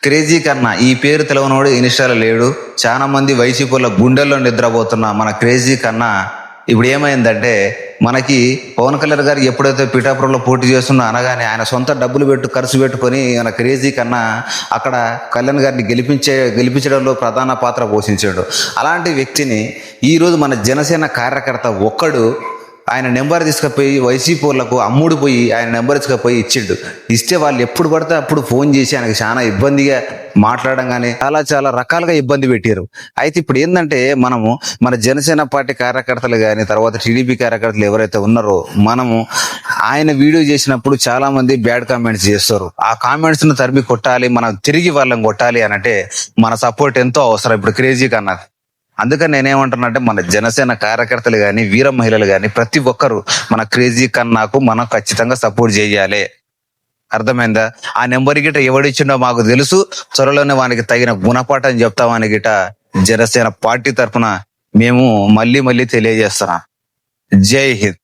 Crazy కన్నా ఈ పేరు తెలవనోడు ఇన్స్టాలో లేడు. చాలా మంది వైసీపీల గుండెల్లో నిద్రపోతున్న మన క్రేజీ కన్నా ఇప్పుడు ఏమైందంటే, మనకి పవన్ కళ్యాణ్ గారు ఎప్పుడైతే పిఠాపురంలో పోటీ చేస్తున్నా అనగానే ఆయన సొంత డబ్బులు ఖర్చు పెట్టుకొని మన క్రేజీ కన్నా అక్కడ కళ్యాణ్ గారిని గెలిపించడంలో ప్రధాన పాత్ర పోషించాడు. అలాంటి వ్యక్తిని ఈరోజు మన జనసేన కార్యకర్త ఒక్కడు ఆయన నెంబర్ తీసుకుపోయి వైసీపీ వాళ్ళకు అమ్ముడు పోయి ఆయన నెంబర్ తీసుకుపోయి ఇచ్చిండు. ఇస్తే వాళ్ళు ఎప్పుడు పడితే అప్పుడు ఫోన్ చేసి ఆయనకు చాలా ఇబ్బందిగా మాట్లాడడం కానీ చాలా రకాలుగా ఇబ్బంది పెట్టారు. అయితే ఇప్పుడు ఏంటంటే, మనము మన జనసేన పార్టీ కార్యకర్తలు కానీ తర్వాత టీడీపీ కార్యకర్తలు ఎవరైతే ఉన్నారో, మనము ఆయన వీడియో చేసినప్పుడు చాలా మంది బ్యాడ్ కామెంట్స్ చేస్తారు. ఆ కామెంట్స్ ను తరిమి కొట్టాలి, మనం తిరిగి వాళ్ళని కొట్టాలి అనంటే మన సపోర్ట్ ఎంతో అవసరం ఇప్పుడు క్రేజీ కన్నా. అందుకని నేనేమంటున్నానంటే, మన జనసేన కార్యకర్తలు కానీ వీర మహిళలు కానీ ప్రతి ఒక్కరు మన క్రేజీ కన్నాకు మనం ఖచ్చితంగా సపోర్ట్ చేయాలి. అర్థమైందా? ఆ నెంబర్ గిట ఎవడిచ్చిండో మాకు తెలుసు. త్వరలోనే వానికి తగిన గుణపాఠం చెప్తామని గిట జనసేన పార్టీ తరఫున మేము మళ్ళీ తెలియజేస్తున్నాం. జై హింద్.